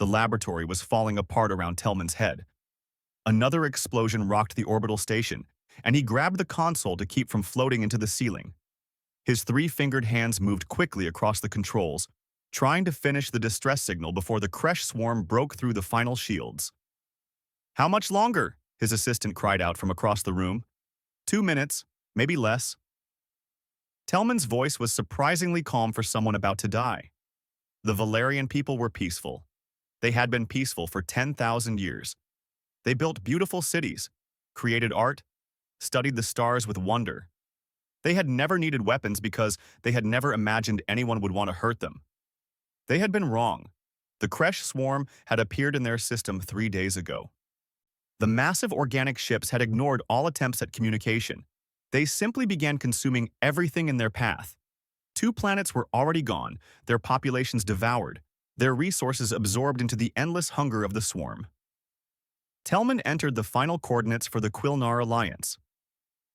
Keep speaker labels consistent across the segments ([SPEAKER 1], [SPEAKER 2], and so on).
[SPEAKER 1] The laboratory was falling apart around Tellman's head. Another explosion rocked the orbital station, and he grabbed the console to keep from floating into the ceiling. His three-fingered hands moved quickly across the controls, trying to finish the distress signal before the Kresh swarm broke through the final shields. "How much longer?" his assistant cried out from across the room. 2 minutes, maybe less." Tellman's voice was surprisingly calm for someone about to die. The Valerian people were peaceful. They had been peaceful for 10,000 years. They built beautiful cities, created art, studied the stars with wonder. They had never needed weapons because they had never imagined anyone would want to hurt them. They had been wrong. The Kresh swarm had appeared in their system 3 days ago. The massive organic ships had ignored all attempts at communication. They simply began consuming everything in their path. 2 planets were already gone, their populations devoured, their resources absorbed into the endless hunger of the swarm. Tellman entered the final coordinates for the Quilnar Alliance.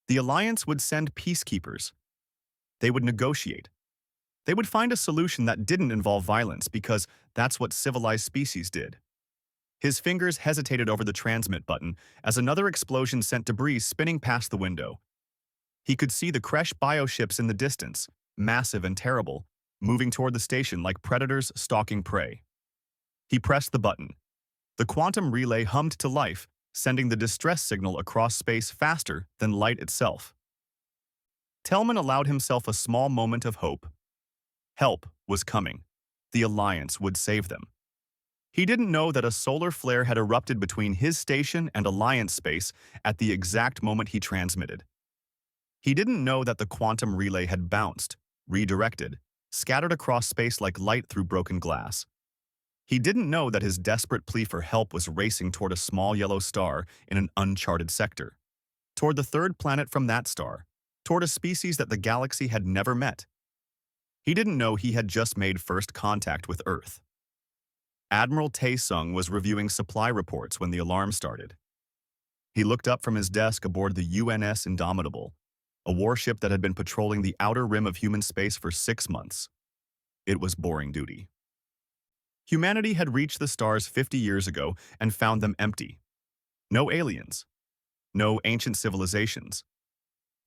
[SPEAKER 1] The Alliance would send peacekeepers. They would negotiate. They would find a solution that didn't involve violence because that's what civilized species did. His fingers hesitated over the transmit button as another explosion sent debris spinning past the window. He could see the Kresh bioships in the distance, massive and terrible, moving toward the station like predators stalking prey. He pressed the button. The quantum relay hummed to life, sending the distress signal across space faster than light itself. Tellman allowed himself a small moment of hope. Help was coming. The Alliance would save them. He didn't know that a solar flare had erupted between his station and Alliance space at the exact moment he transmitted. He didn't know that the quantum relay had bounced, redirected, scattered across space like light through broken glass. He didn't know that his desperate plea for help was racing toward a small yellow star in an uncharted sector, toward the third planet from that star, toward a species that the galaxy had never met. He didn't know he had just made first contact with Earth. Admiral Tae-sung was reviewing supply reports when the alarm started. He looked up from his desk aboard the UNS Indomitable, a warship that had been patrolling the outer rim of human space for 6 months. It was boring duty. Humanity had reached the stars 50 years ago and found them empty. No aliens. No ancient civilizations.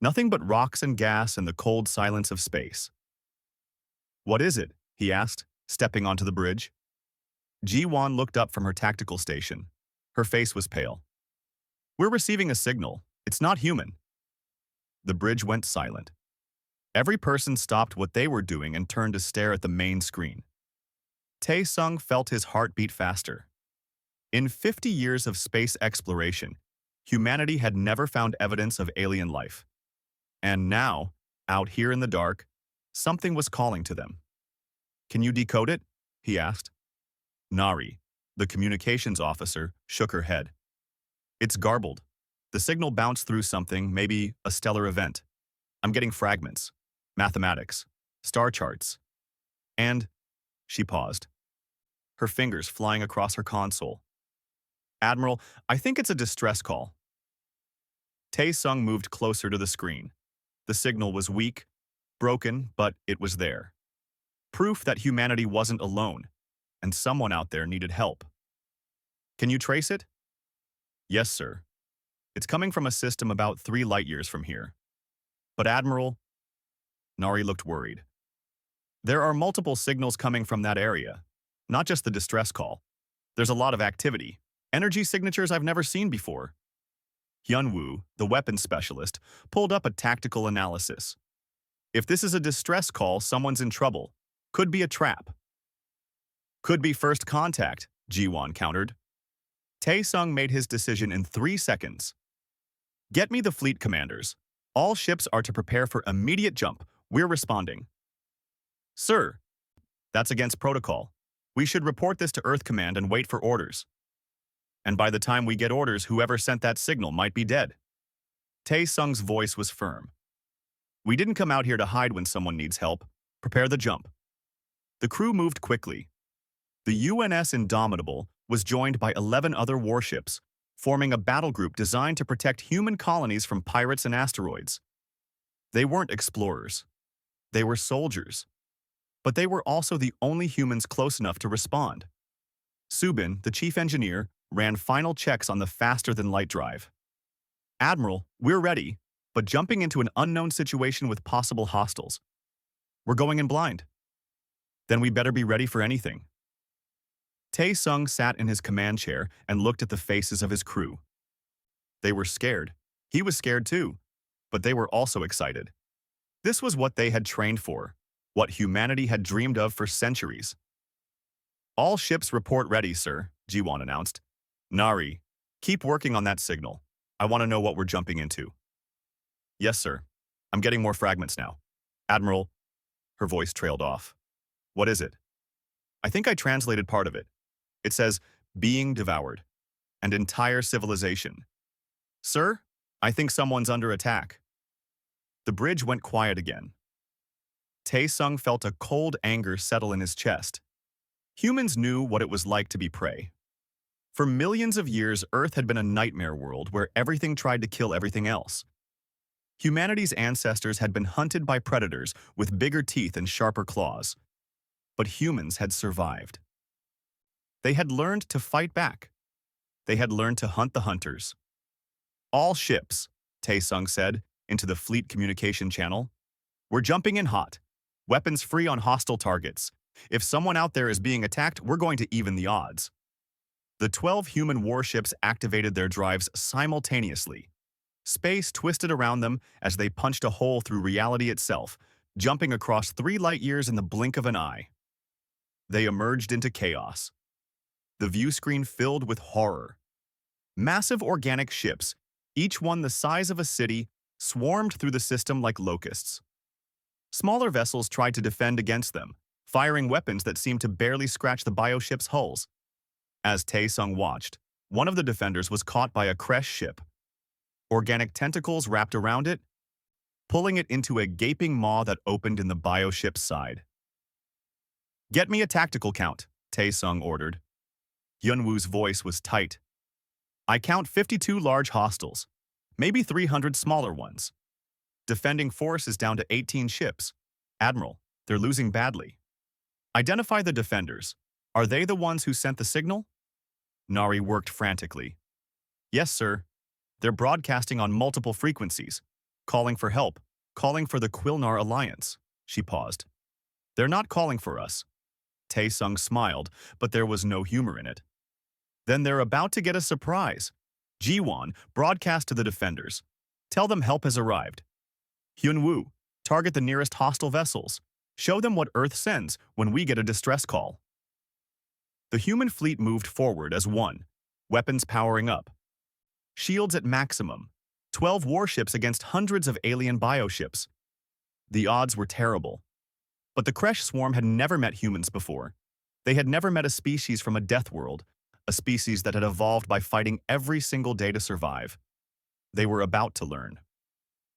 [SPEAKER 1] Nothing but rocks and gas and the cold silence of space. "What is it?" he asked, stepping onto the bridge. Ji-won looked up from her tactical station. Her face was pale. "We're receiving a signal. It's not human." The bridge went silent. Every person stopped what they were doing and turned to stare at the main screen. Tae-sung felt his heart beat faster. In 50 years of space exploration, humanity had never found evidence of alien life. And now, out here in the dark, something was calling to them. "Can you decode it?" he asked. Nari, the communications officer, shook her head. "It's garbled. The signal bounced through something, maybe a stellar event. I'm getting fragments, mathematics, star charts, and..." She paused, her fingers flying across her console. "Admiral, I think it's a distress call." Tae-sung moved closer to the screen. The signal was weak, broken, but it was there. Proof that humanity wasn't alone, and someone out there needed help. "Can you trace it?" "Yes, sir. It's coming from a system about 3 light-years from here." "But Admiral..." Nari looked worried. "There are multiple signals coming from that area, not just the distress call. There's a lot of activity, energy signatures I've never seen before." Hyun-woo, the weapons specialist, pulled up a tactical analysis. "If this is a distress call, someone's in trouble. Could be a trap." "Could be first contact," Ji-won countered. Tae-sung made his decision in 3 seconds. "Get me the fleet commanders. All ships are to prepare for immediate jump. We're responding." "Sir, that's against protocol. We should report this to Earth Command and wait for orders. And by the time we get orders, whoever sent that signal might be dead." Tae-sung's voice was firm. "We didn't come out here to hide when someone needs help. Prepare the jump." The crew moved quickly. The UNS Indomitable was joined by 11 other warships, forming a battle group designed to protect human colonies from pirates and asteroids. They weren't explorers. They were soldiers. But they were also the only humans close enough to respond. Subin, the chief engineer, ran final checks on the faster-than-light drive. Admiral, we're ready, but jumping into an unknown situation with possible hostiles. We're going in blind. Then we better be ready for anything. Tae-sung sat in his command chair and looked at the faces of his crew. They were scared. He was scared too, but they were also excited. This was what they had trained for, what humanity had dreamed of for centuries. All ships report ready, sir, Ji-won announced. Nari, keep working on that signal. I want to know what we're jumping into. Yes, sir. I'm getting more fragments now. Admiral, her voice trailed off. What is it? I think I translated part of it. It says, being devoured. An entire civilization. Sir, I think someone's under attack. The bridge went quiet again. Tae-sung felt a cold anger settle in his chest. Humans knew what it was like to be prey. For millions of years, Earth had been a nightmare world where everything tried to kill everything else. Humanity's ancestors had been hunted by predators with bigger teeth and sharper claws. But humans had survived. They had learned to fight back. They had learned to hunt the hunters. All ships, Tae-sung said, into the fleet communication channel. We're jumping in hot. Weapons free on hostile targets. If someone out there is being attacked, we're going to even the odds. The 12 human warships activated their drives simultaneously. Space twisted around them as they punched a hole through reality itself, jumping across 3 light years in the blink of an eye. They emerged into chaos. The view screen filled with horror. Massive organic ships, each one the size of a city, swarmed through the system like locusts. Smaller vessels tried to defend against them, firing weapons that seemed to barely scratch the bioships' hulls. As Tae-sung watched, one of the defenders was caught by a Kresh ship. Organic tentacles wrapped around it, pulling it into a gaping maw that opened in the bioship's side. Get me a tactical count, Tae-sung ordered. Hyun-woo's voice was tight. I count 52 large hostiles, maybe 300 smaller ones. Defending force is down to 18 ships. Admiral, they're losing badly. Identify the defenders. Are they the ones who sent the signal? Nari worked frantically. Yes, sir. They're broadcasting on multiple frequencies, calling for help, calling for the Quilnar Alliance. She paused. They're not calling for us. Tae-sung smiled, but there was no humor in it. Then they're about to get a surprise. Ji-won, broadcast to the defenders. Tell them help has arrived. Hyun-woo, target the nearest hostile vessels. Show them what Earth sends when we get a distress call. The human fleet moved forward as one, weapons powering up. Shields at maximum, 12 warships against hundreds of alien bioships. The odds were terrible. But the Kresh swarm had never met humans before. They had never met a species from a death world, a species that had evolved by fighting every single day to survive. They were about to learn.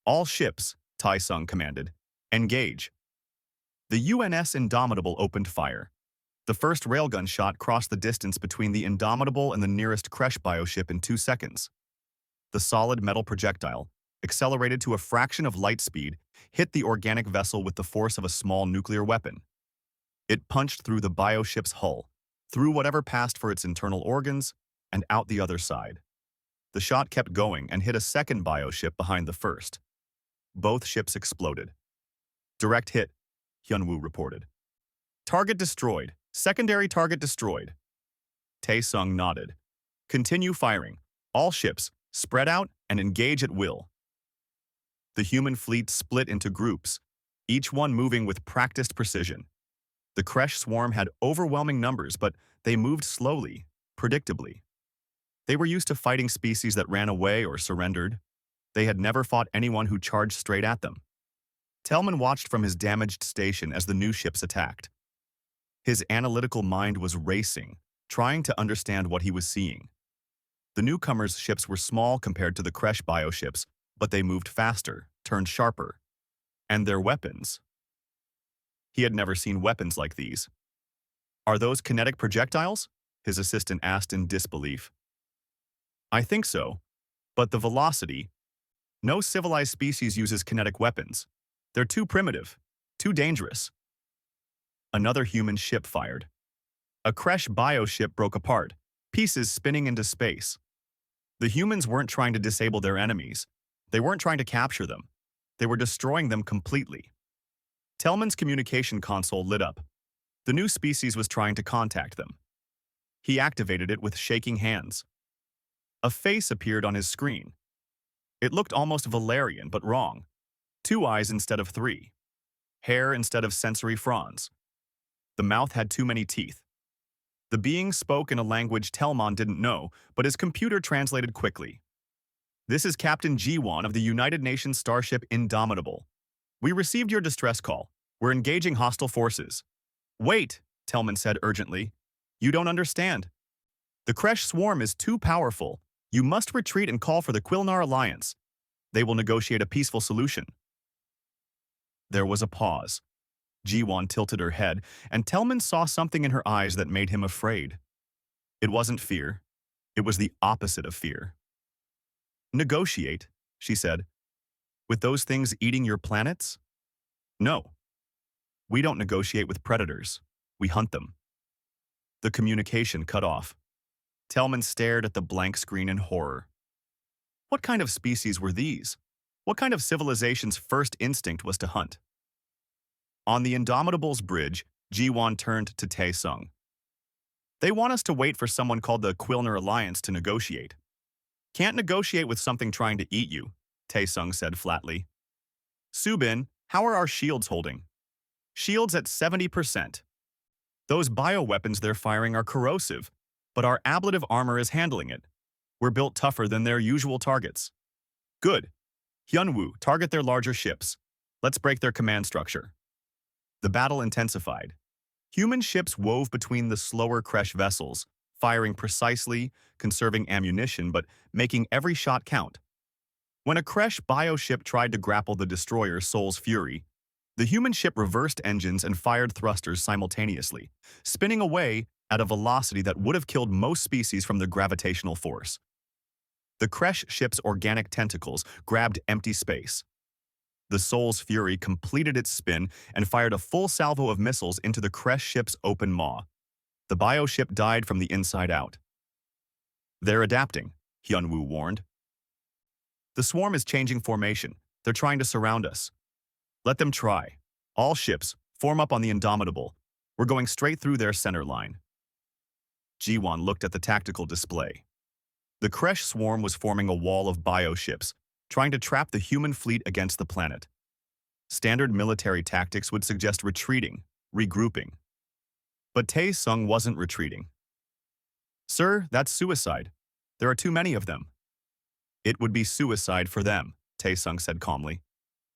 [SPEAKER 1] All ships, Tae-sung commanded, engage. The UNS Indomitable opened fire. The first railgun shot crossed the distance between the Indomitable and the nearest Kresh bioship in 2 seconds. The solid metal projectile, accelerated to a fraction of light speed, hit the organic vessel with the force of a small nuclear weapon. It punched through the bioship's hull, through whatever passed for its internal organs, and out the other side. The shot kept going and hit a second bioship behind the first. Both ships exploded. Direct hit, Hyun-woo reported. Target destroyed. Secondary target destroyed. Tae-sung nodded. Continue firing. All ships, spread out and engage at will. The human fleet split into groups, each one moving with practiced precision. The Kresh swarm had overwhelming numbers, but they moved slowly, predictably. They were used to fighting species that ran away or surrendered. They had never fought anyone who charged straight at them. Tellman watched from his damaged station as the new ships attacked. His analytical mind was racing, trying to understand what he was seeing. The newcomers' ships were small compared to the Kresh bioships, but they moved faster, turned sharper. And their weapons. He had never seen weapons like these. Are those kinetic projectiles? His assistant asked in disbelief. I think so, but the velocity. No civilized species uses kinetic weapons. They're too primitive, too dangerous. Another human ship fired. A Kresh bioship broke apart, pieces spinning into space. The humans weren't trying to disable their enemies. They weren't trying to capture them. They were destroying them completely. Tellman's communication console lit up. The new species was trying to contact them. He activated it with shaking hands. A face appeared on his screen. It looked almost Valerian, but wrong. 2 eyes instead of 3. Hair instead of sensory fronds. The mouth had too many teeth. The being spoke in a language Telman didn't know, but his computer translated quickly. This is Captain G1 of the United Nations starship Indomitable. We received your distress call. We're engaging hostile forces. Wait, Tellman said urgently. You don't understand. The Kresh swarm is too powerful. You must retreat and call for the Quilnar Alliance. They will negotiate a peaceful solution. There was a pause. G1 tilted her head, and Tellman saw something in her eyes that made him afraid. It wasn't fear. It was the opposite of fear. Negotiate, she said. With those things eating your planets? No. We don't negotiate with predators. We hunt them. The communication cut off. Tellman stared at the blank screen in horror. What kind of species were these? What kind of civilization's first instinct was to hunt? On the Indomitable's bridge, Ji-Wan turned to Tae-Sung. They want us to wait for someone called the Quilnar Alliance to negotiate. Can't negotiate with something trying to eat you, Tae-Sung said flatly. Subin, how are our shields holding? Shields at 70%. Those bioweapons they're firing are corrosive, but our ablative armor is handling it. We're built tougher than their usual targets. Good. Hyunwoo, target their larger ships. Let's break their command structure. The battle intensified. Human ships wove between the slower Kresh vessels, firing precisely, conserving ammunition, but making every shot count. When a Kresh bioship tried to grapple the destroyer Soul's Fury, the human ship reversed engines and fired thrusters simultaneously, spinning away at a velocity that would have killed most species from the gravitational force. The Kresh ship's organic tentacles grabbed empty space. The Soul's Fury completed its spin and fired a full salvo of missiles into the Kresh ship's open maw. The bioship died from the inside out. They're adapting, Hyunwoo warned. The swarm is changing formation. They're trying to surround us. Let them try. All ships, form up on the Indomitable. We're going straight through their center line. Ji-Wan looked at the tactical display. The Kresh swarm was forming a wall of bioships, trying to trap the human fleet against the planet. Standard military tactics would suggest retreating, regrouping. But Tae-Sung wasn't retreating. Sir, that's suicide. There are too many of them. It would be suicide for them, Tae-Sung said calmly.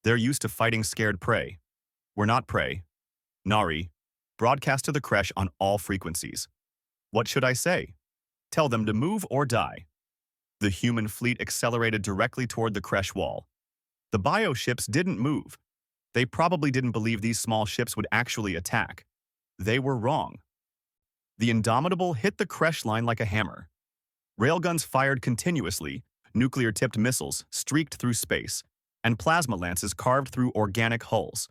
[SPEAKER 1] They're used to fighting scared prey. We're not prey. Nari, broadcast to the Kresh on all frequencies. What should I say? Tell them to move or die. The human fleet accelerated directly toward the Kresh wall. The bioships didn't move. They probably didn't believe these small ships would actually attack. They were wrong. The Indomitable hit the Kresh line like a hammer. Railguns fired continuously, nuclear-tipped missiles streaked through space, and plasma lances carved through organic hulls.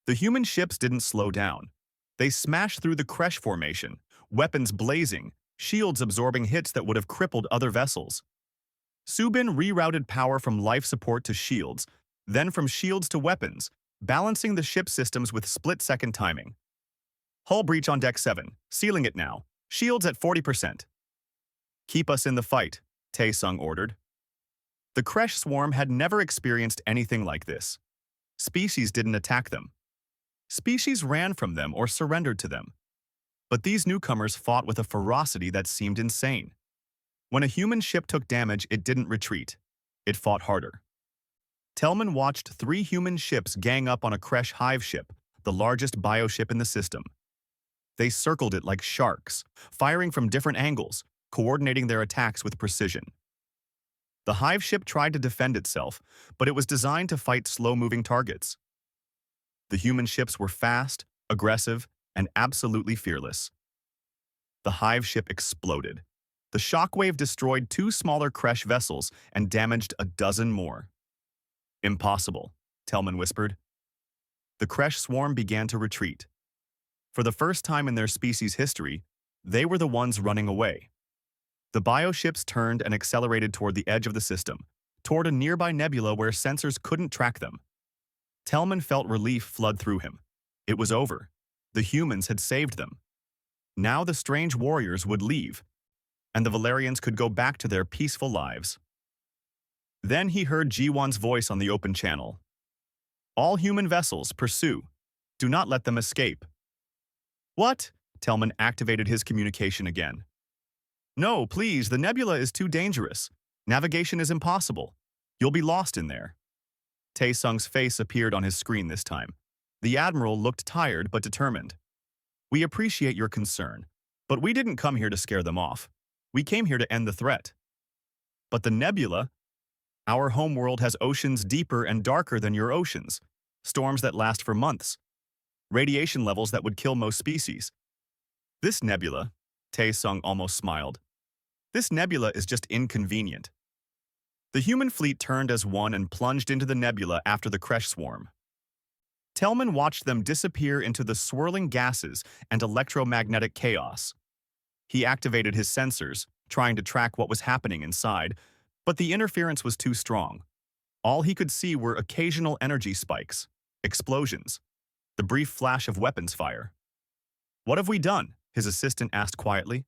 [SPEAKER 1] The human ships didn't slow down. They smashed through the Kresh formation, weapons blazing, shields absorbing hits that would have crippled other vessels. Subin rerouted power from life support to shields, then from shields to weapons, balancing the ship systems with split-second timing. Hull breach on deck 7, sealing it now. Shields at 40%. Keep us in the fight, Tae-Sung ordered. The Kresh swarm had never experienced anything like this. Species didn't attack them. Species ran from them or surrendered to them. But these newcomers fought with a ferocity that seemed insane. When a human ship took damage, it didn't retreat. It fought harder. Tellman watched 3 human ships gang up on a Kresh hive ship, the largest bioship in the system. They circled it like sharks, firing from different angles, coordinating their attacks with precision. The hive ship tried to defend itself, but it was designed to fight slow-moving targets. The human ships were fast, aggressive, and absolutely fearless. The hive ship exploded. The shockwave destroyed 2 smaller Kresh vessels and damaged a dozen more. Impossible, Tellman whispered. The Kresh swarm began to retreat. For the first time in their species' history, they were the ones running away. The bioships turned and accelerated toward the edge of the system, toward a nearby nebula where sensors couldn't track them. Tellman felt relief flood through him. It was over. The humans had saved them. Now the strange warriors would leave, and the Valerians could go back to their peaceful lives. Then he heard Jiwan's voice on the open channel. "All human vessels, pursue. Do not let them escape." "What?" Tellman activated his communication again. "No, please, the nebula is too dangerous. Navigation is impossible. You'll be lost in there." Taesung's face appeared on his screen this time. The Admiral looked tired but determined. "We appreciate your concern, but we didn't come here to scare them off. We came here to end the threat." "But the nebula? Our homeworld has oceans deeper and darker than your oceans, storms that last for months, radiation levels that would kill most species. This nebula," Taesung almost smiled, "this nebula is just inconvenient." The human fleet turned as one and plunged into the nebula after the crash swarm. Tellman watched them disappear into the swirling gases and electromagnetic chaos. He activated his sensors, trying to track what was happening inside, but the interference was too strong. All he could see were occasional energy spikes, explosions, the brief flash of weapons fire. "What have we done?" his assistant asked quietly.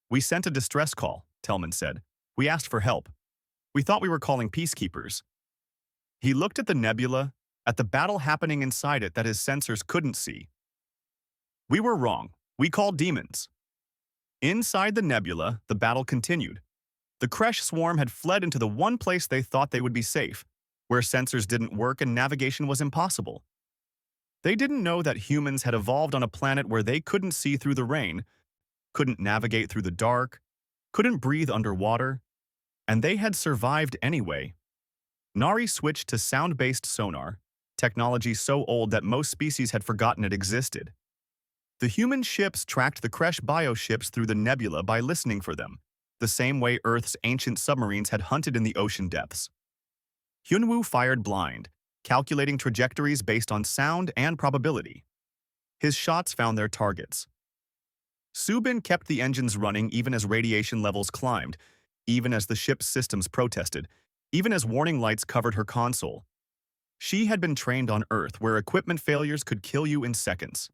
[SPEAKER 1] "We sent a distress call," Tellman said. "We asked for help. We thought we were calling peacekeepers." He looked at the nebula, at the battle happening inside it that his sensors couldn't see. "We were wrong. We called demons." Inside the nebula, the battle continued. The crash swarm had fled into the one place they thought they would be safe, where sensors didn't work and navigation was impossible. They didn't know that humans had evolved on a planet where they couldn't see through the rain, couldn't navigate through the dark, couldn't breathe underwater, and they had survived anyway. Nari switched to sound-based sonar, technology so old that most species had forgotten it existed. The human ships tracked the crash bioships through the nebula by listening for them, the same way Earth's ancient submarines had hunted in the ocean depths. Hyunwoo fired blind, calculating trajectories based on sound and probability. His shots found their targets. Subin kept the engines running even as radiation levels climbed, even as the ship's systems protested, even as warning lights covered her console. She had been trained on Earth where equipment failures could kill you in seconds.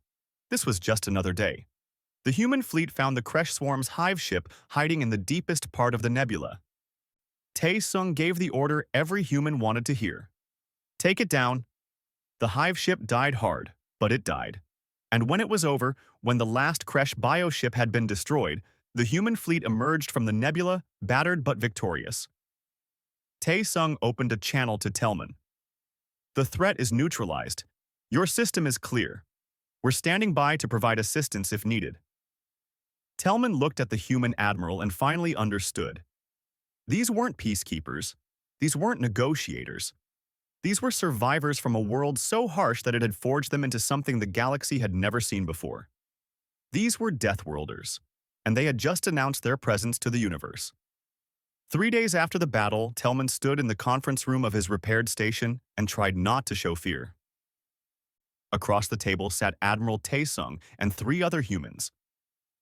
[SPEAKER 1] This was just another day. The human fleet found the crash swarm's hive ship hiding in the deepest part of the nebula. Taesung gave the order every human wanted to hear. "Take it down." The hive ship died hard, but it died. And when it was over, when the last crash bioship had been destroyed, the human fleet emerged from the nebula, battered but victorious. Taesung opened a channel to Tellman. "The threat is neutralized. Your system is clear. We're standing by to provide assistance if needed." Tellman looked at the human admiral and finally understood. These weren't peacekeepers. These weren't negotiators. These were survivors from a world so harsh that it had forged them into something the galaxy had never seen before. These were Deathworlders, and they had just announced their presence to the universe. 3 days after the battle, Tellman stood in the conference room of his repaired station and tried not to show fear. Across the table sat Admiral Taesung and 3 other humans.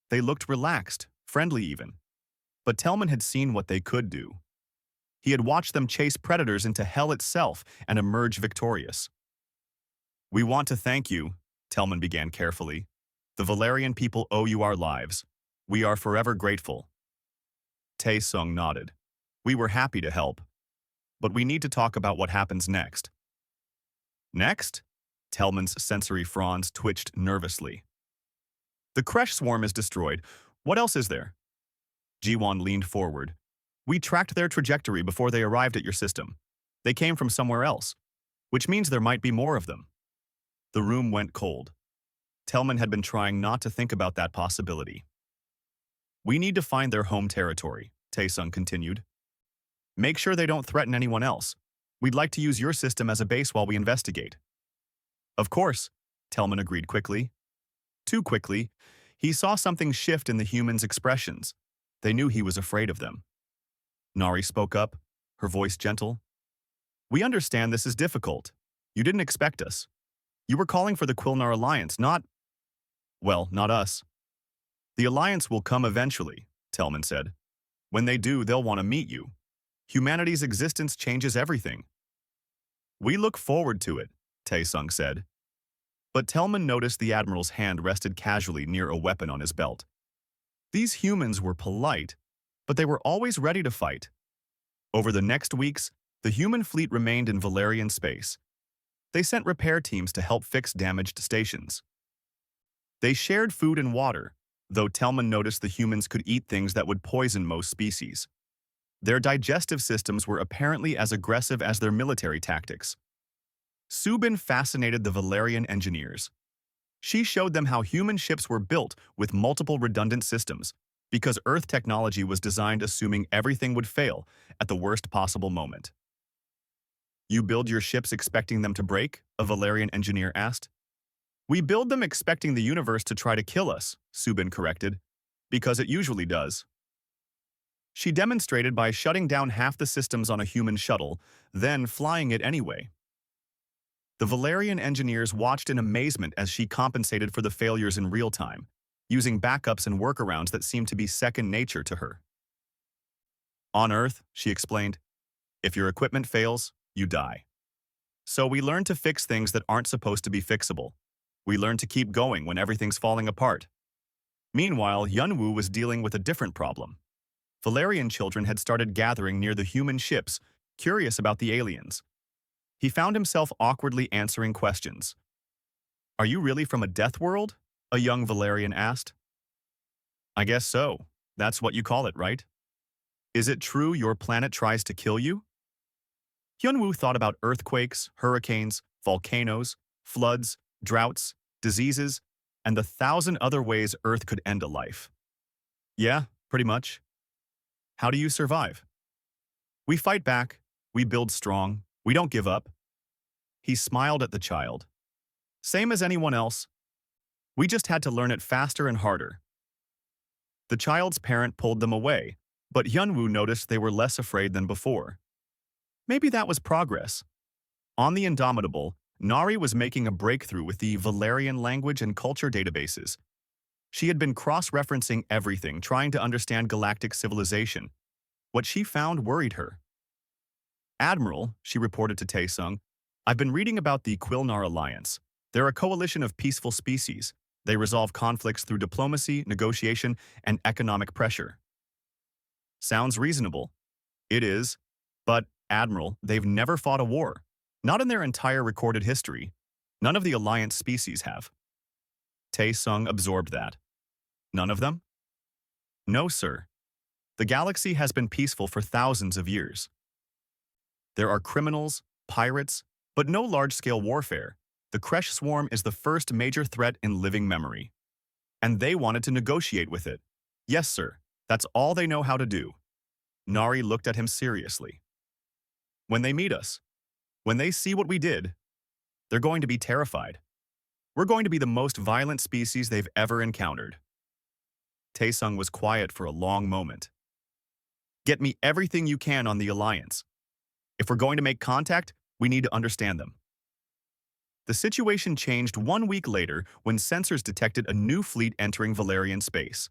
[SPEAKER 1] They looked relaxed, friendly even. But Tellman had seen what they could do. He had watched them chase predators into hell itself and emerge victorious. "We want to thank you," Tellman began carefully. "The Valerian people owe you our lives. We are forever grateful." Taesung nodded. "We were happy to help. But we need to talk about what happens next." "Next?" Tellman's sensory fronds twitched nervously. "The crash swarm is destroyed. What else is there?" Jiwan leaned forward. "We tracked their trajectory before they arrived at your system. They came from somewhere else, which means there might be more of them." The room went cold. Tellman had been trying not to think about that possibility. "We need to find their home territory," Taesung continued. "Make sure they don't threaten anyone else. We'd like to use your system as a base while we investigate." "Of course," Tellman agreed quickly. Too quickly, he saw something shift in the humans' expressions. They knew he was afraid of them. Nari spoke up, her voice gentle. "We understand this is difficult. You didn't expect us. You were calling for the Quilnar Alliance, not..." Well, not us. The Alliance will come eventually, Tellman said. When they do, they'll want to meet you. Humanity's existence changes everything. We look forward to it, Tae-sung said. But Tellman noticed the Admiral's hand rested casually near a weapon on his belt. These humans were polite, but they were always ready to fight. Over the next weeks, the human fleet remained in Valerian space. They sent repair teams to help fix damaged stations. They shared food and water, though Tellman noticed the humans could eat things that would poison most species. Their digestive systems were apparently as aggressive as their military tactics. Subin fascinated the Valerian engineers. She showed them how human ships were built with multiple redundant systems, because Earth technology was designed assuming everything would fail at the worst possible moment. You build your ships expecting them to break? A Valerian engineer asked. We build them expecting the universe to try to kill us, Subin corrected, because it usually does. She demonstrated by shutting down half the systems on a human shuttle, then flying it anyway. The Valerian engineers watched in amazement as she compensated for the failures in real time, using backups and workarounds that seemed to be second nature to her. On Earth, she explained, if your equipment fails, you die. So we learn to fix things that aren't supposed to be fixable. We learn to keep going when everything's falling apart. Meanwhile, Yunwoo was dealing with a different problem. Valerian children had started gathering near the human ships, curious about the aliens. He found himself awkwardly answering questions. Are you really from a death world? A young Valerian asked. I guess so. That's what you call it, right? Is it true your planet tries to kill you? Hyunwoo thought about earthquakes, hurricanes, volcanoes, floods, droughts, diseases, and the 1,000 other ways Earth could end a life. Yeah, pretty much. How do you survive? We fight back, we build strong, we don't give up. He smiled at the child. Same as anyone else. We just had to learn it faster and harder. The child's parent pulled them away, but Hyunwoo noticed they were less afraid than before. Maybe that was progress. On the Indomitable, Nari was making a breakthrough with the Valerian language and culture databases. She had been cross-referencing everything, trying to understand galactic civilization. What she found worried her. Admiral, she reported to Tae-sung, I've been reading about the Quilnar Alliance. They're a coalition of peaceful species. They resolve conflicts through diplomacy, negotiation, and economic pressure. Sounds reasonable. It is. But, Admiral, they've never fought a war. Not in their entire recorded history. None of the Alliance species have. Tae-sung absorbed that. None of them? No, sir. The galaxy has been peaceful for thousands of years. There are criminals, pirates, but no large-scale warfare. The Kresh Swarm is the first major threat in living memory. And they wanted to negotiate with it. Yes, sir. That's all they know how to do. Nari looked at him seriously. When they meet us, when they see what we did, they're going to be terrified. We're going to be the most violent species they've ever encountered. Tae-sung was quiet for a long moment. Get me everything you can on the Alliance. If we're going to make contact, we need to understand them. The situation changed 1 week later when sensors detected a new fleet entering Valerian space.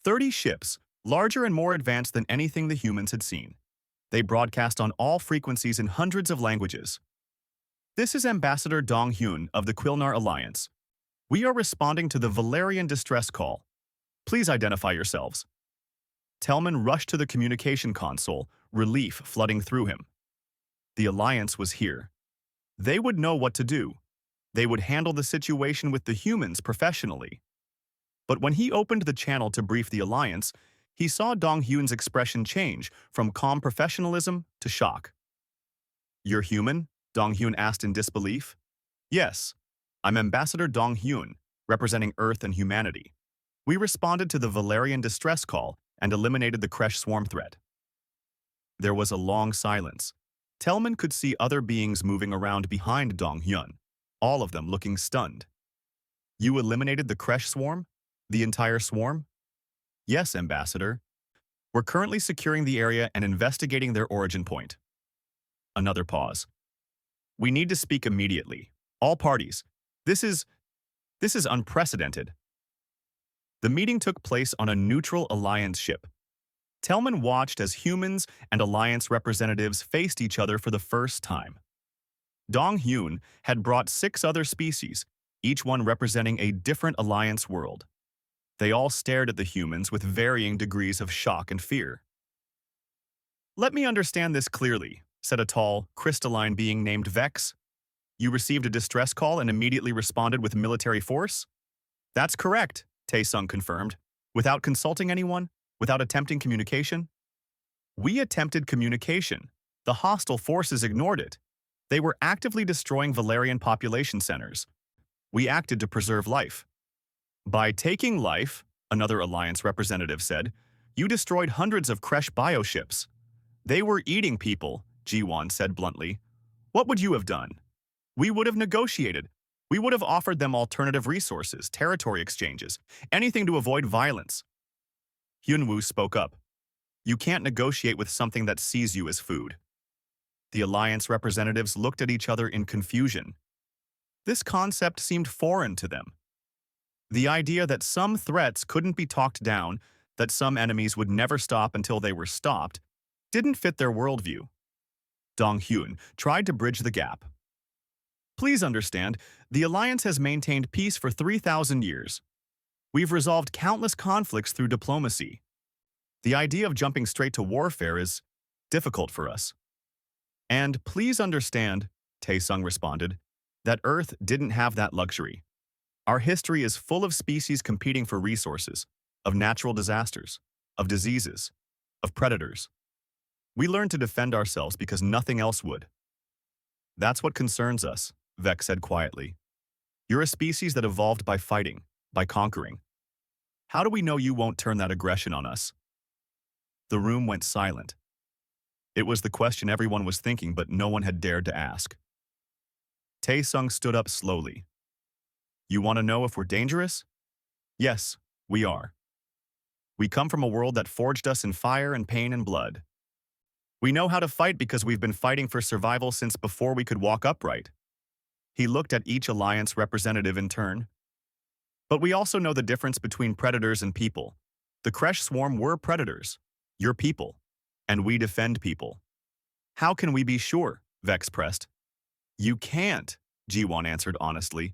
[SPEAKER 1] 30 ships, larger and more advanced than anything the humans had seen. They broadcast on all frequencies in hundreds of languages. This is Ambassador Dong-hyun of the Quilnar Alliance. We are responding to the Valerian distress call. Please identify yourselves. Tellman rushed to the communication console, relief flooding through him. The Alliance was here. They would know what to do. They would handle the situation with the humans professionally. But when he opened the channel to brief the Alliance, he saw Dong-hyun's expression change from calm professionalism to shock. You're human? Dong-hyun asked in disbelief. Yes, I'm Ambassador Dong-hyun, representing Earth and humanity. We responded to the Valerian distress call and eliminated the Kresh Swarm threat. There was a long silence. Tellman could see other beings moving around behind Dong-hyun, all of them looking stunned. You eliminated the Kresh Swarm? The entire swarm? Yes, Ambassador. We're currently securing the area and investigating their origin point. Another pause. We need to speak immediately. All parties. This is This is unprecedented. The meeting took place on a neutral Alliance ship. Tellman watched as humans and Alliance representatives faced each other for the first time. Dong Hyun had brought 6 other species, each one representing a different Alliance world. They all stared at the humans with varying degrees of shock and fear. "Let me understand this clearly," said a tall, crystalline being named Vex. "You received a distress call and immediately responded with military force?" "That's correct," Taesung confirmed. "Without consulting anyone? Without attempting communication?" "We attempted communication. The hostile forces ignored it. They were actively destroying Valerian population centers. We acted to preserve life." "By taking life," another Alliance representative said, "you destroyed hundreds of Kresh bioships." "They were eating people," Ji-won said bluntly. "What would you have done?" "We would have negotiated. We would have offered them alternative resources, territory exchanges, anything to avoid violence." Hyunwoo spoke up. "You can't negotiate with something that sees you as food." The Alliance representatives looked at each other in confusion. This concept seemed foreign to them. The idea that some threats couldn't be talked down, that some enemies would never stop until they were stopped, didn't fit their worldview. Dong Hyun tried to bridge the gap. "Please understand, the Alliance has maintained peace for 3,000 years. We've resolved countless conflicts through diplomacy. The idea of jumping straight to warfare is difficult for us." "And please understand," Taesung responded, "that Earth didn't have that luxury. Our history is full of species competing for resources, of natural disasters, of diseases, of predators. We learned to defend ourselves because nothing else would." "That's what concerns us," Vex said quietly. "You're a species that evolved by fighting, by conquering. How do we know you won't turn that aggression on us?" The room went silent. It was the question everyone was thinking, but no one had dared to ask. Taesung stood up slowly. "You want to know if we're dangerous? Yes, we are. We come from a world that forged us in fire and pain and blood. We know how to fight because we've been fighting for survival since before we could walk upright." He looked at each Alliance representative in turn. "But we also know the difference between predators and people. The Kresh swarm were predators. You're people. And we defend people." "How can we be sure?" Vex pressed. "You can't," Ji-won answered honestly.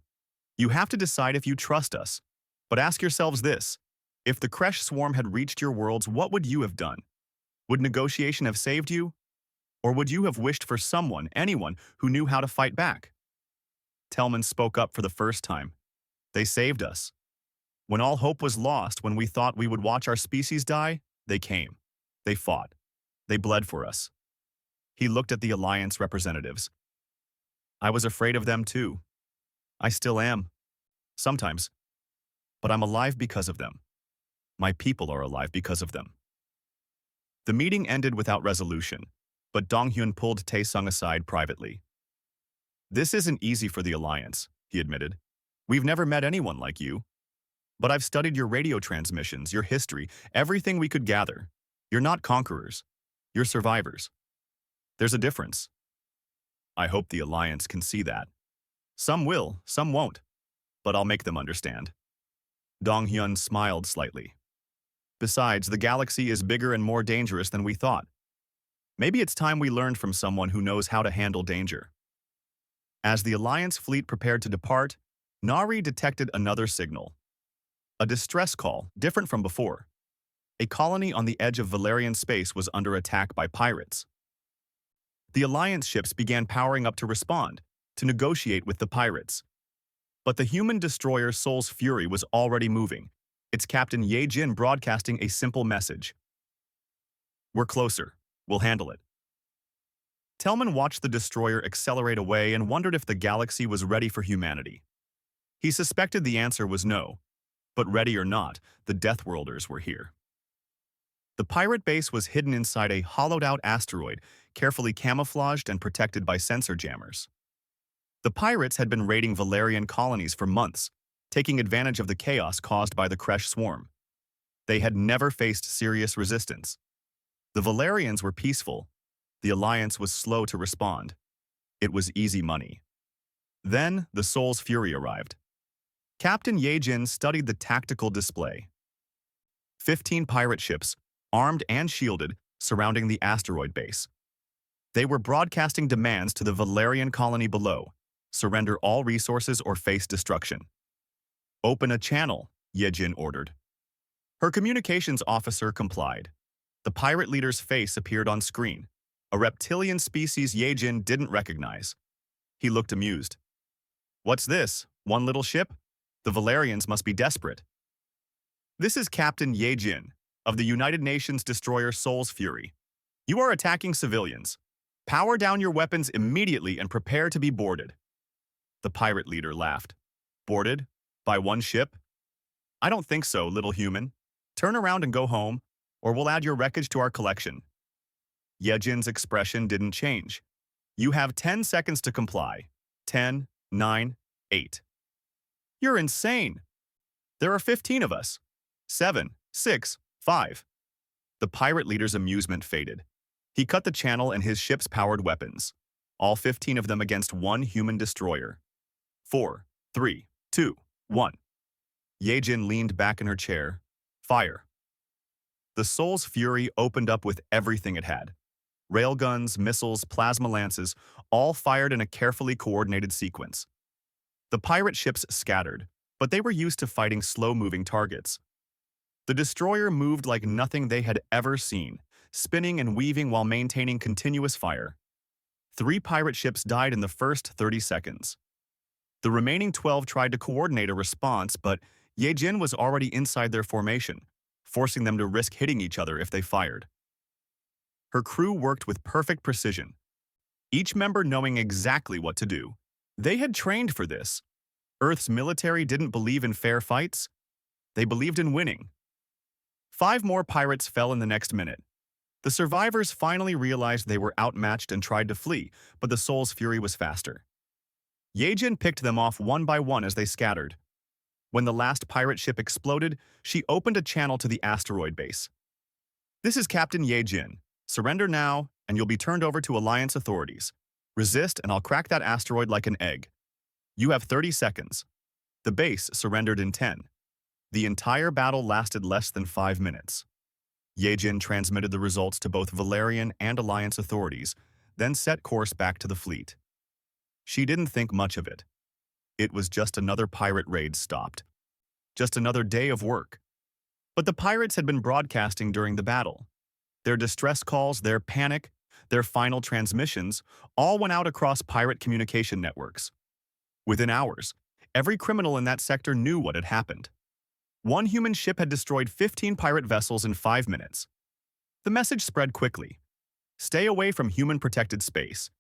[SPEAKER 1] "You have to decide if you trust us. But ask yourselves this. If the Kresh swarm had reached your worlds, what would you have done? Would negotiation have saved you? Or would you have wished for someone, anyone, who knew how to fight back?" Tellman spoke up for the first time. "They saved us. When all hope was lost, when we thought we would watch our species die, they came. They fought. They bled for us." He looked at the Alliance representatives. "I was afraid of them too. I still am. Sometimes. But I'm alive because of them. My people are alive because of them." The meeting ended without resolution, but Dong Hyun pulled Taesung aside privately. "This isn't easy for the Alliance," he admitted. "We've never met anyone like you. But I've studied your radio transmissions, your history, everything we could gather. You're not conquerors. You're survivors. There's a difference. I hope the Alliance can see that. Some will, some won't. But I'll make them understand." Dong Hyun smiled slightly. "Besides, the galaxy is bigger and more dangerous than we thought. Maybe it's time we learned from someone who knows how to handle danger." As the Alliance fleet prepared to depart, Nari detected another signal. A distress call, different from before. A colony on the edge of Valerian space was under attack by pirates. The Alliance ships began powering up to respond, to negotiate with the pirates. But the human destroyer Soul's Fury was already moving, its captain Ye Jin broadcasting a simple message. "We're closer. We'll handle it." Tellman watched the destroyer accelerate away and wondered if the galaxy was ready for humanity. He suspected the answer was no, but ready or not, the Deathworlders were here. The pirate base was hidden inside a hollowed-out asteroid, carefully camouflaged and protected by sensor jammers. The pirates had been raiding Valerian colonies for months, taking advantage of the chaos caused by the Kresh swarm. They had never faced serious resistance. The Valerians were peaceful. The Alliance was slow to respond. It was easy money. Then, the Soul's Fury arrived. Captain Yejin studied the tactical display. 15 pirate ships, armed and shielded, surrounding the asteroid base. They were broadcasting demands to the Valerian colony below: surrender all resources or face destruction. Open a channel, Yejin ordered. Her communications officer complied. The pirate leader's face appeared on screen, a reptilian species Yejin didn't recognize. He looked amused. What's this? One little ship? The Valerians must be desperate. This is Captain Yejin of the United Nations destroyer Soul's Fury. You are attacking civilians. Power down your weapons immediately and prepare to be boarded. The pirate leader laughed. Boarded? By one ship? I don't think so, little human. Turn around and go home, or we'll add your wreckage to our collection. Yejin's expression didn't change. You have 10 seconds to comply. 10, 9, 8. You're insane. There are 15 of us. 7, 6, 5. The pirate leader's amusement faded. He cut the channel and his ship's powered weapons. All 15 of them against one human destroyer. 4, 3, 2, 1. Yejin leaned back in her chair. Fire. The Soul's Fury opened up with everything it had. Railguns, missiles, plasma lances, all fired in a carefully coordinated sequence. The pirate ships scattered, but they were used to fighting slow-moving targets. The destroyer moved like nothing they had ever seen, spinning and weaving while maintaining continuous fire. 3 pirate ships died in the first 30 seconds. The remaining 12 tried to coordinate a response, but Yejin was already inside their formation, forcing them to risk hitting each other if they fired. Her crew worked with perfect precision, each member knowing exactly what to do. They had trained for this. Earth's military didn't believe in fair fights. They believed in winning. 5 more pirates fell in the next minute. The survivors finally realized they were outmatched and tried to flee, but the Soul's Fury was faster. Yejin picked them off one by one as they scattered. When the last pirate ship exploded, she opened a channel to the asteroid base. This is Captain Yejin. Surrender now, and you'll be turned over to Alliance authorities. Resist, and I'll crack that asteroid like an egg. You have 30 seconds. The base surrendered in 10. The entire battle lasted less than 5 minutes. Yejin transmitted the results to both Valerian and Alliance authorities, then set course back to the fleet. She didn't think much of it. It was just another pirate raid stopped. Just another day of work. But the pirates had been broadcasting during the battle. Their distress calls, their panic, their final transmissions, all went out across pirate communication networks. Within hours, every criminal in that sector knew what had happened. One human ship had destroyed 15 pirate vessels in 5 minutes. The message spread quickly. Stay away from human-protected space.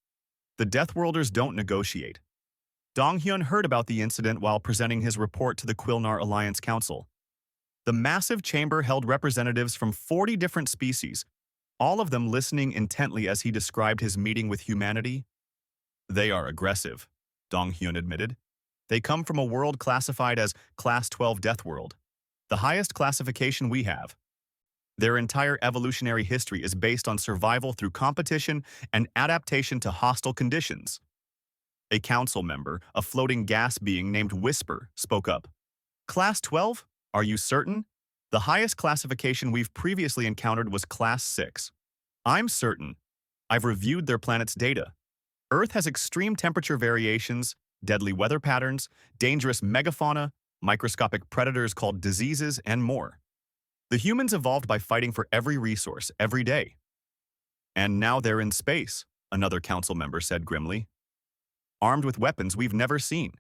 [SPEAKER 1] The Deathworlders don't negotiate. Donghyun heard about the incident while presenting his report to the Quilnar Alliance Council. The massive chamber held representatives from 40 different species, all of them listening intently as he described his meeting with humanity. They are aggressive, Donghyun admitted. They come from a world classified as Class 12 Deathworld, the highest classification we have. Their entire evolutionary history is based on survival through competition and adaptation to hostile conditions. A council member, a floating gas being named Whisper, spoke up. Class 12? Are you certain? The highest classification we've previously encountered was Class 6. I'm certain. I've reviewed their planet's data. Earth has extreme temperature variations, deadly weather patterns, dangerous megafauna, microscopic predators called diseases, and more. The humans evolved by fighting for every resource, every day. And now they're in space, another council member said grimly. Armed with weapons we've never seen.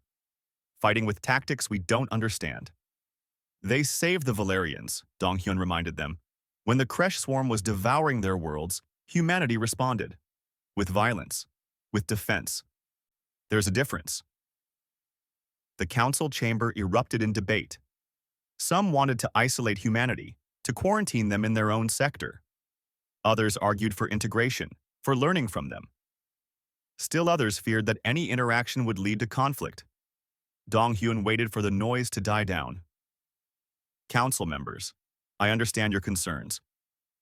[SPEAKER 1] Fighting with tactics we don't understand. They saved the Valerians, Donghyun reminded them. When the Kresh swarm was devouring their worlds, humanity responded. With violence. With defense. There's a difference. The council chamber erupted in debate. Some wanted to isolate humanity, to quarantine them in their own sector. Others argued for integration, for learning from them. Still others feared that any interaction would lead to conflict. Donghyun waited for the noise to die down. Council members, I understand your concerns,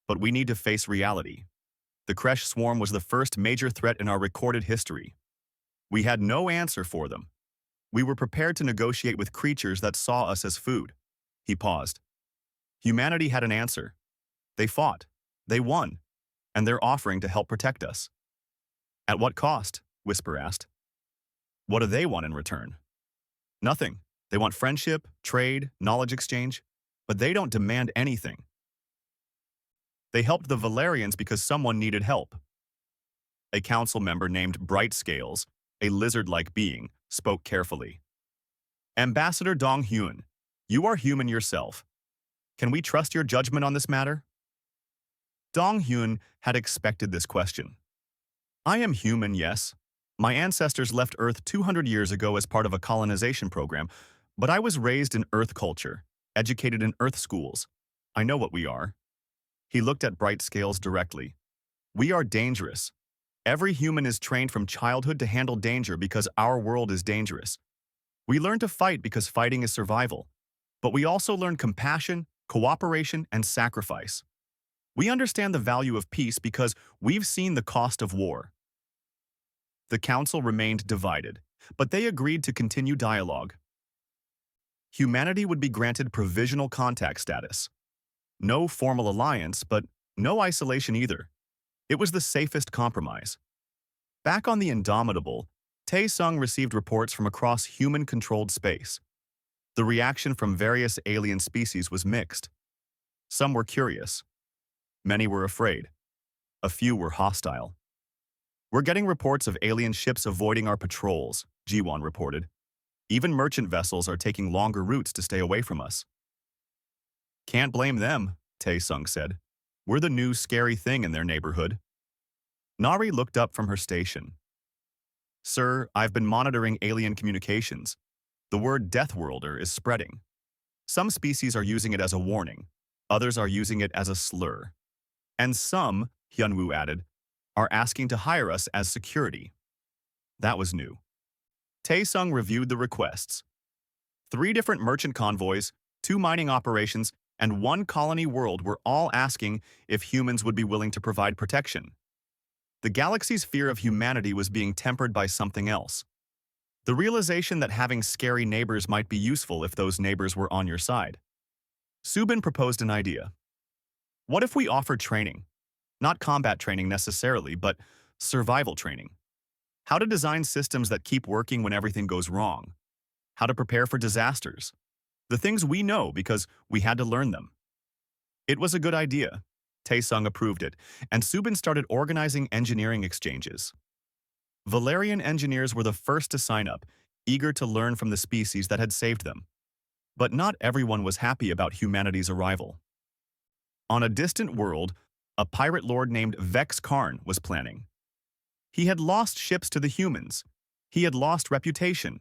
[SPEAKER 1] but we need to face reality. The Kresh swarm was the first major threat in our recorded history. We had no answer for them. We were prepared to negotiate with creatures that saw us as food. He paused. Humanity had an answer. They fought. They won. And they're offering to help protect us. At what cost? Whisper asked. What do they want in return? Nothing. They want friendship, trade, knowledge exchange, but they don't demand anything. They helped the Valerians because someone needed help. A council member named Brightscales, a lizard-like being, spoke carefully. Ambassador Dong Hyun, you are human yourself. Can we trust your judgment on this matter? Dong Hyun had expected this question. I am human, yes. My ancestors left Earth 200 years ago as part of a colonization program, but I was raised in Earth culture, educated in Earth schools. I know what we are. He looked at Brightscales directly. We are dangerous. Every human is trained from childhood to handle danger because our world is dangerous. We learn to fight because fighting is survival, but we also learn compassion, cooperation, and sacrifice. We understand the value of peace because we've seen the cost of war. The council remained divided, but they agreed to continue dialogue. Humanity would be granted provisional contact status. No formal alliance, but no isolation either. It was the safest compromise. Back on the Indomitable, Tae-sung received reports from across human-controlled space. The reaction from various alien species was mixed. Some were curious. Many were afraid. A few were hostile. We're getting reports of alien ships avoiding our patrols, Ji-won reported. Even merchant vessels are taking longer routes to stay away from us. Can't blame them, Tae-sung said. We're the new scary thing in their neighborhood. Nari looked up from her station. Sir, I've been monitoring alien communications. The word Deathworlder is spreading. Some species are using it as a warning. Others are using it as a slur. And some, Hyunwoo added, are asking to hire us as security. That was new. Tae-sung reviewed the requests. 3 different merchant convoys, 2 mining operations, and 1 colony world were all asking if humans would be willing to provide protection. The galaxy's fear of humanity was being tempered by something else. The realization that having scary neighbors might be useful if those neighbors were on your side. Subin proposed an idea. What if we offered training? Not combat training necessarily, but survival training. How to design systems that keep working when everything goes wrong. How to prepare for disasters. The things we know because we had to learn them. It was a good idea. Tae-sung approved it, and Subin started organizing engineering exchanges. Valerian engineers were the first to sign up, eager to learn from the species that had saved them. But not everyone was happy about humanity's arrival. On a distant world, a pirate lord named Vex Karn was planning. He had lost ships to the humans. He had lost reputation.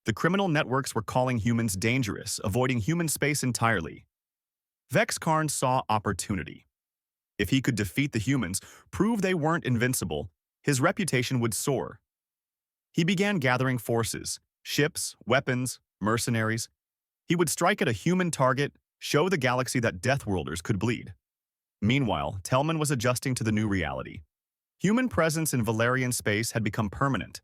[SPEAKER 1] The criminal networks were calling humans dangerous, avoiding human space entirely. Vex Karn saw opportunity. If he could defeat the humans, prove they weren't invincible, his reputation would soar. He began gathering forces, ships, weapons, mercenaries. He would strike at a human target, show the galaxy that Deathworlders could bleed. Meanwhile, Telman was adjusting to the new reality. Human presence in Valerian space had become permanent.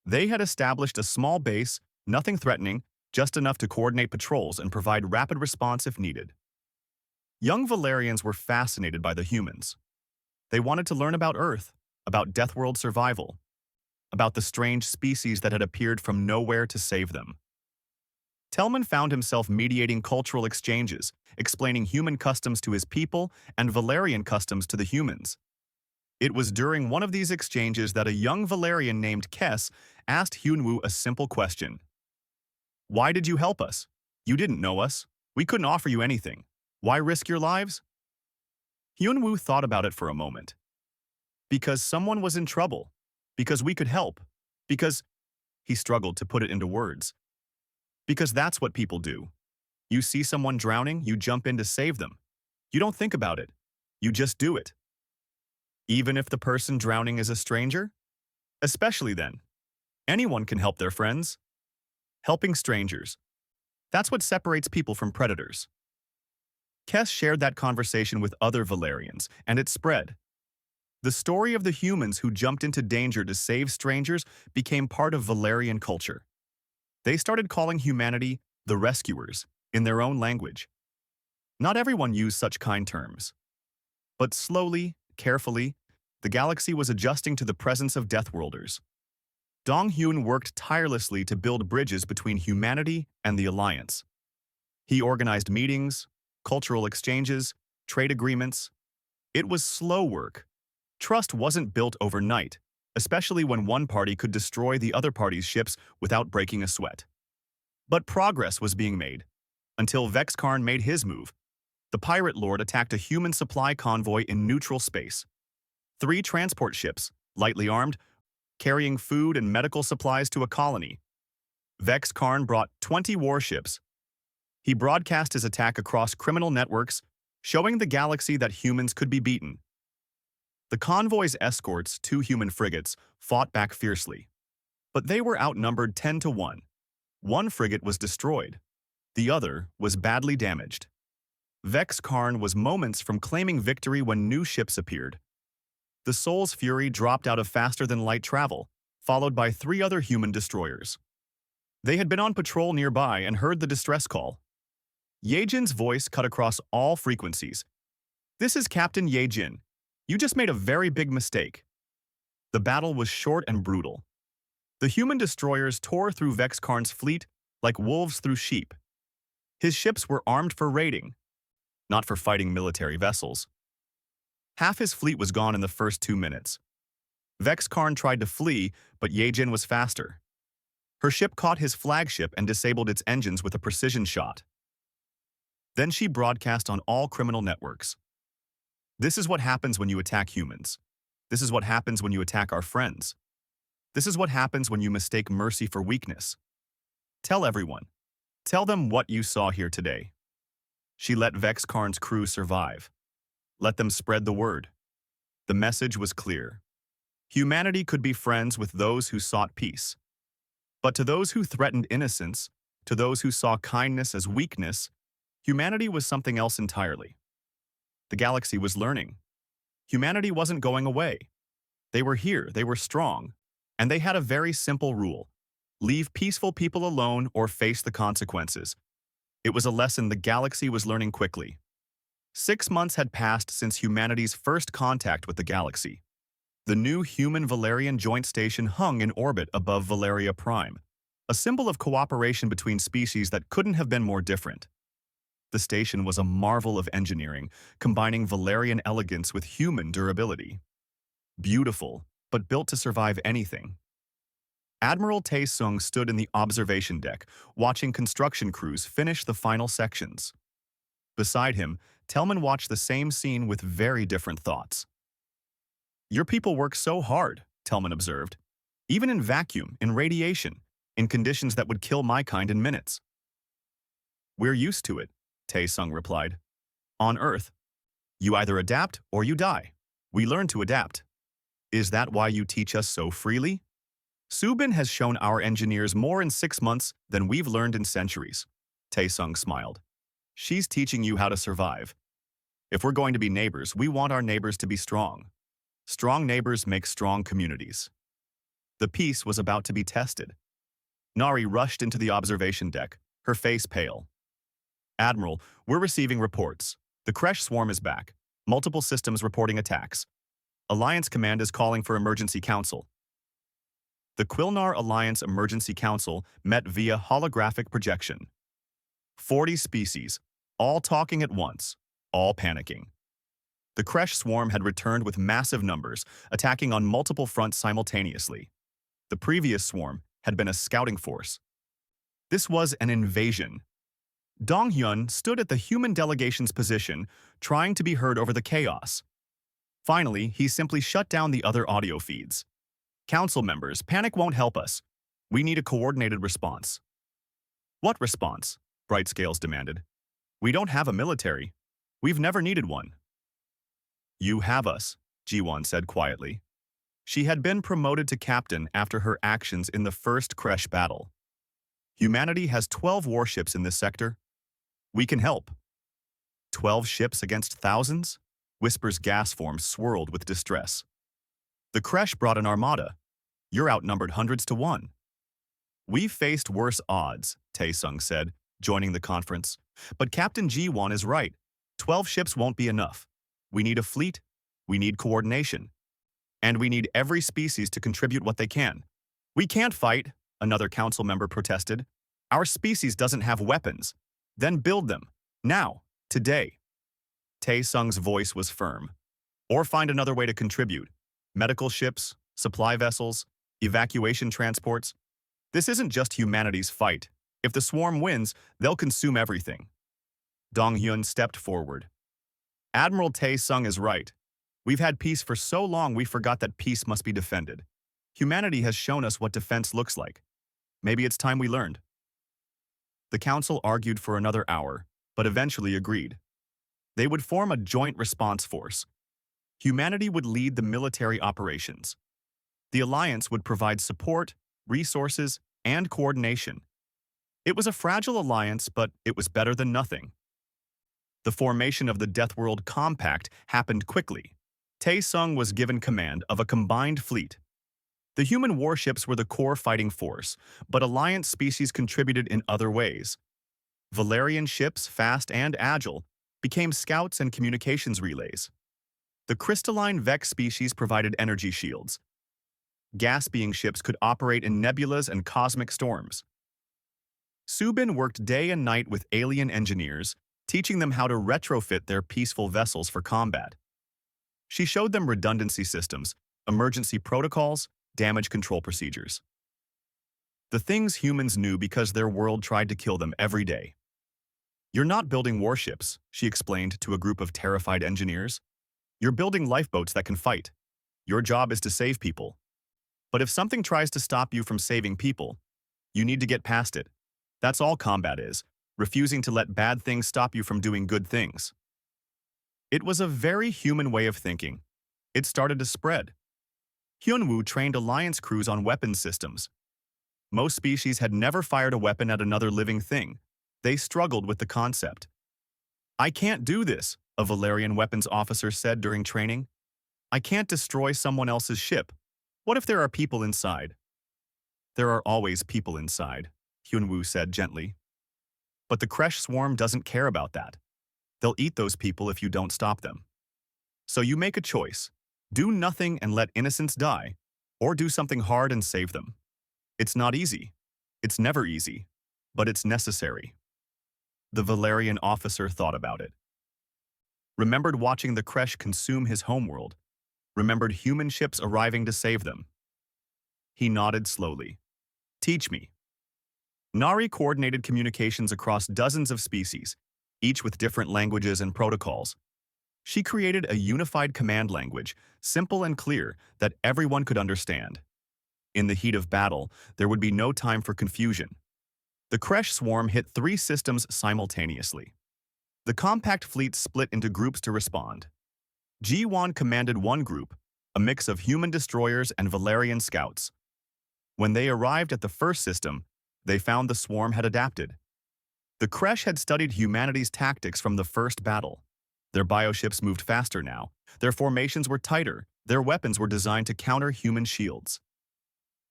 [SPEAKER 1] They had established a small base, nothing threatening, just enough to coordinate patrols and provide rapid response if needed. Young Valerians were fascinated by the humans. They wanted to learn about Earth, about Deathworld survival, about the strange species that had appeared from nowhere to save them. Telman found himself mediating cultural exchanges, explaining human customs to his people and Valerian customs to the humans. It was during one of these exchanges that a young Valerian named Kess asked Hyunwoo a simple question. Why did you help us? You didn't know us. We couldn't offer you anything. Why risk your lives? Hyunwoo thought about it for a moment. Because someone was in trouble. Because we could help. Because he struggled to put it into words. Because that's what people do. You see someone drowning, you jump in to save them. You don't think about it. You just do it. Even if the person drowning is a stranger? Especially then. Anyone can help their friends. Helping strangers. That's what separates people from predators. Kess shared that conversation with other Valerians, and it spread. The story of the humans who jumped into danger to save strangers became part of Valerian culture. They started calling humanity the rescuers in their own language. Not everyone used such kind terms. But slowly, carefully, the galaxy was adjusting to the presence of Deathworlders. Dong Hyun worked tirelessly to build bridges between humanity and the Alliance. He organized meetings, cultural exchanges, trade agreements. It was slow work. Trust wasn't built overnight, especially when one party could destroy the other party's ships without breaking a sweat. But progress was being made, until Vexkarn made his move. The pirate lord attacked a human supply convoy in neutral space. 3 transport ships, lightly armed, carrying food and medical supplies to a colony. Vexkarn brought 20 warships. He broadcast his attack across criminal networks, showing the galaxy that humans could be beaten. The convoy's escorts, 2 human frigates, fought back fiercely. But they were outnumbered 10 to 1. One frigate was destroyed. The other was badly damaged. Vexkarn was moments from claiming victory when new ships appeared. The Soul's Fury dropped out of faster-than-light travel, followed by 3 other human destroyers. They had been on patrol nearby and heard the distress call. Yejin's voice cut across all frequencies. "This is Captain Yejin. You just made a very big mistake." The battle was short and brutal. The human destroyers tore through Vexkarn's fleet like wolves through sheep. His ships were armed for raiding, not for fighting military vessels. Half his fleet was gone in the first 2 minutes. Vexkarn tried to flee, but Yejin was faster. Her ship caught his flagship and disabled its engines with a precision shot. Then she broadcast on all criminal networks. "This is what happens when you attack humans. This is what happens when you attack our friends. This is what happens when you mistake mercy for weakness. Tell everyone. Tell them what you saw here today." She let Vexkarn's crew survive. Let them spread the word. The message was clear. Humanity could be friends with those who sought peace. But to those who threatened innocence, to those who saw kindness as weakness, humanity was something else entirely. The galaxy was learning. Humanity wasn't going away. They were here, they were strong, and they had a very simple rule: leave peaceful people alone or face the consequences. It was a lesson the galaxy was learning quickly. 6 months had passed since humanity's first contact with the galaxy. The new human Valerian joint station hung in orbit above Valeria Prime, a symbol of cooperation between species that couldn't have been more different. The station was a marvel of engineering, combining Valerian elegance with human durability. Beautiful, but built to survive anything. Admiral Tae-sung stood in the observation deck, watching construction crews finish the final sections. Beside him, Telman watched the same scene with very different thoughts. "Your people work so hard," Telman observed. "Even in vacuum, in radiation, in conditions that would kill my kind in minutes." "We're used to it," Tae-sung replied. "On Earth, you either adapt or you die. We learn to adapt. Is that why you teach us so freely? Subin has shown our engineers more in 6 months than we've learned in centuries." Tae-sung smiled. "She's teaching you how to survive. If we're going to be neighbors, we want our neighbors to be strong. Strong neighbors make strong communities." The peace was about to be tested. Nari rushed into the observation deck, her face pale. "Admiral, we're receiving reports. The Kresh swarm is back. Multiple systems reporting attacks. Alliance Command is calling for emergency council." The Quilnar Alliance Emergency Council met via holographic projection. 40 species, all talking at once, all panicking. The Kresh swarm had returned with massive numbers, attacking on multiple fronts simultaneously. The previous swarm had been a scouting force. This was an invasion. Dong Hyun stood at the human delegation's position, trying to be heard over the chaos. Finally, he simply shut down the other audio feeds. "Council members, panic won't help us. We need a coordinated response." "What response?" Brightscales demanded. "We don't have a military. We've never needed one." "You have us," Jiwon said quietly. She had been promoted to captain after her actions in the first Kresh battle. "Humanity has 12 warships in this sector. We can help." 12 ships against thousands? Whisper's gas form swirled with distress. "The Kresh brought an armada. You're outnumbered hundreds to one." "We faced worse odds," Taesung said, joining the conference. "But Captain Ji-won is right. 12 ships won't be enough. We need a fleet, we need coordination, and we need every species to contribute what they can." "We can't fight," another council member protested. "Our species doesn't have weapons. Then build them. Now. Today." Taesung's voice was firm. "Or find another way to contribute. Medical ships, supply vessels, evacuation transports. This isn't just humanity's fight. If the swarm wins, they'll consume everything." Dong-hyun stepped forward. "Admiral Taesung is right. We've had peace for so long we forgot that peace must be defended. Humanity has shown us what defense looks like. Maybe it's time we learned." The council argued for another hour, but eventually agreed. They would form a joint response force. Humanity would lead the military operations. The alliance would provide support, resources, and coordination. It was a fragile alliance, but it was better than nothing. The formation of the Deathworld Compact happened quickly. Taesung was given command of a combined fleet. The human warships were the core fighting force, but alliance species contributed in other ways. Valerian ships, fast and agile, became scouts and communications relays. The crystalline Vex species provided energy shields. Gas-being ships could operate in nebulas and cosmic storms. Subin worked day and night with alien engineers, teaching them how to retrofit their peaceful vessels for combat. She showed them redundancy systems, emergency protocols, damage control procedures. The things humans knew because their world tried to kill them every day. "You're not building warships," she explained to a group of terrified engineers. "You're building lifeboats that can fight. Your job is to save people. But if something tries to stop you from saving people, you need to get past it. That's all combat is, refusing to let bad things stop you from doing good things." It was a very human way of thinking. It started to spread. Hyunwoo trained alliance crews on weapons systems. Most species had never fired a weapon at another living thing. They struggled with the concept. "I can't do this," a Valerian weapons officer said during training. "I can't destroy someone else's ship. What if there are people inside?" "There are always people inside," Hyunwoo said gently. "But the Kresh swarm doesn't care about that. They'll eat those people if you don't stop them. So you make a choice. Do nothing and let innocents die, or do something hard and save them. It's not easy. It's never easy. But it's necessary." The Valerian officer thought about it. Remembered watching the Kresh consume his homeworld. Remembered human ships arriving to save them. He nodded slowly. "Teach me." Nari coordinated communications across dozens of species, each with different languages and protocols. She created a unified command language, simple and clear, that everyone could understand. In the heat of battle, there would be no time for confusion. The Kresh swarm hit 3 systems simultaneously. The compact fleet split into groups to respond. Ji-won commanded one group, a mix of human destroyers and Valerian scouts. When they arrived at the first system, they found the swarm had adapted. The Kresh had studied humanity's tactics from the first battle. Their bioships moved faster now. Their formations were tighter. Their weapons were designed to counter human shields.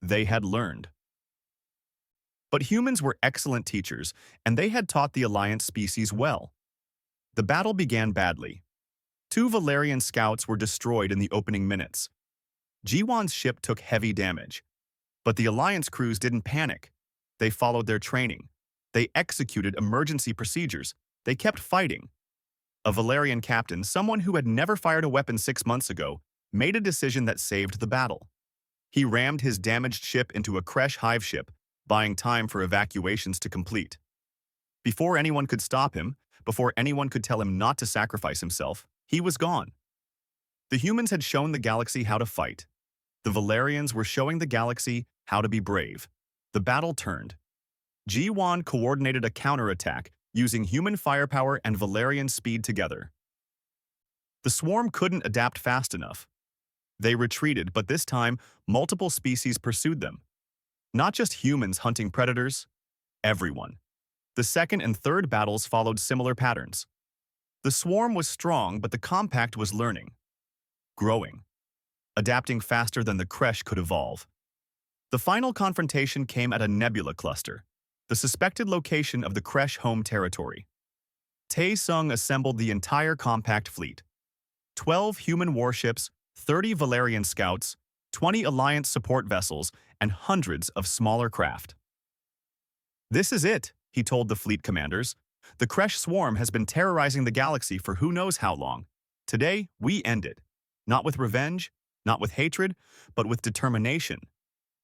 [SPEAKER 1] They had learned. But humans were excellent teachers, and they had taught the Alliance species well. The battle began badly. 2 Valerian scouts were destroyed in the opening minutes. Ji-won's ship took heavy damage. But the Alliance crews didn't panic. They followed their training. They executed emergency procedures. They kept fighting. A Valerian captain, someone who had never fired a weapon 6 months ago, made a decision that saved the battle. He rammed his damaged ship into a Kresh hive ship, buying time for evacuations to complete. Before anyone could stop him, before anyone could tell him not to sacrifice himself, he was gone. The humans had shown the galaxy how to fight. The Valerians were showing the galaxy how to be brave. The battle turned. Ji-won coordinated a counterattack using human firepower and Valerian speed together. The swarm couldn't adapt fast enough. They retreated, but this time, multiple species pursued them. Not just humans hunting predators, everyone. The second and third battles followed similar patterns. The swarm was strong, but the compact was learning, growing, adapting faster than the Kresh could evolve. The final confrontation came at a nebula cluster, the suspected location of the Kresh home territory. Tae-sung assembled the entire compact fleet. 12 human warships, 30 Valerian scouts, 20 Alliance support vessels, and hundreds of smaller craft. "This is it," he told the fleet commanders. "The Kresh swarm has been terrorizing the galaxy for who knows how long. Today, we end it. Not with revenge, not with hatred, but with determination.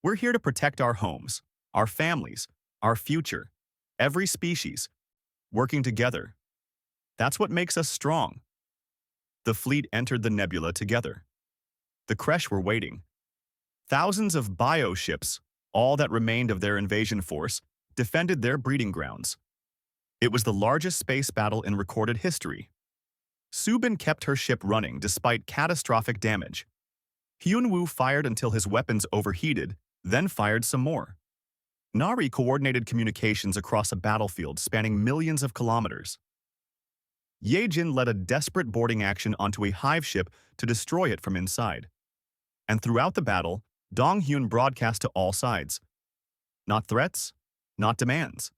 [SPEAKER 1] We're here to protect our homes, our families, our future, every species, working together. That's what makes us strong." The fleet entered the nebula together. The Kresh were waiting. Thousands of bioships, all that remained of their invasion force, defended their breeding grounds. It was the largest space battle in recorded history. Subin kept her ship running despite catastrophic damage. Hyunwoo fired until his weapons overheated, then fired some more. Nari coordinated communications across a battlefield spanning millions of kilometers. Yejin led a desperate boarding action onto a hive ship to destroy it from inside. And throughout the battle, Dong-hyun broadcast to all sides. Not threats, not demands.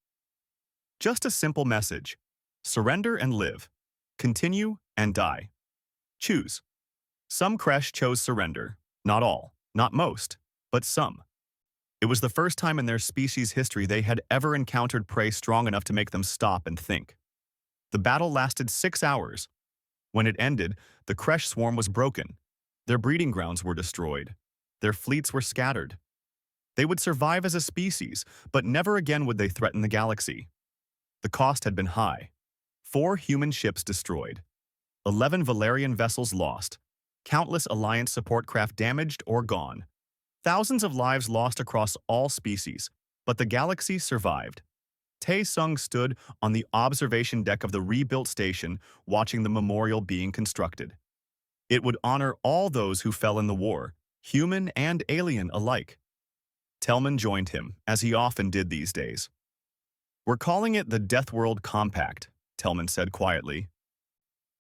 [SPEAKER 1] Just a simple message: surrender and live. Continue and die. Choose. Some Kresh chose surrender. Not all, not most, but some. It was the first time in their species' history they had ever encountered prey strong enough to make them stop and think. The battle lasted 6 hours. When it ended, the Kresh swarm was broken. Their breeding grounds were destroyed. Their fleets were scattered. They would survive as a species, but never again would they threaten the galaxy. The cost had been high. 4 human ships destroyed. 11 Valerian vessels lost. Countless Alliance support craft damaged or gone. Thousands of lives lost across all species, but the galaxy survived. Tae-sung stood on the observation deck of the rebuilt station, watching the memorial being constructed. It would honor all those who fell in the war, human and alien alike. Tellman joined him, as he often did these days. "We're calling it the Deathworld Compact," Tellman said quietly.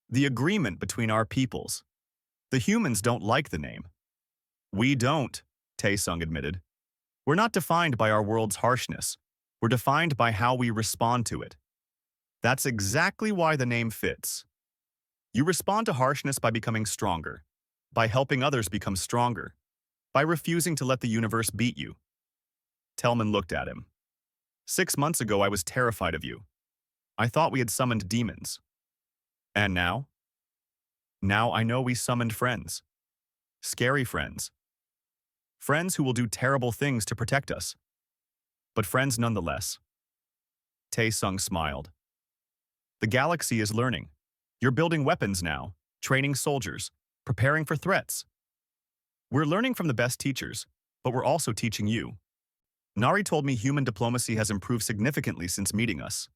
[SPEAKER 1] "The agreement between our peoples. The humans don't like the name." "We don't," Tae-sung admitted. "We're not defined by our world's harshness. We're defined by how we respond to it. That's exactly why the name fits. You respond to harshness by becoming stronger, by helping others become stronger, by refusing to let the universe beat you." Tellman looked at him. "6 months ago I was terrified of you. I thought we had summoned demons. And now? Now I know we summoned friends. Scary friends. Friends who will do terrible things to protect us. But friends nonetheless." Tae-sung smiled. "The galaxy is learning. You're building weapons now, training soldiers, preparing for threats. We're learning from the best teachers, but we're also teaching you. Nari told me human diplomacy has improved significantly since meeting us.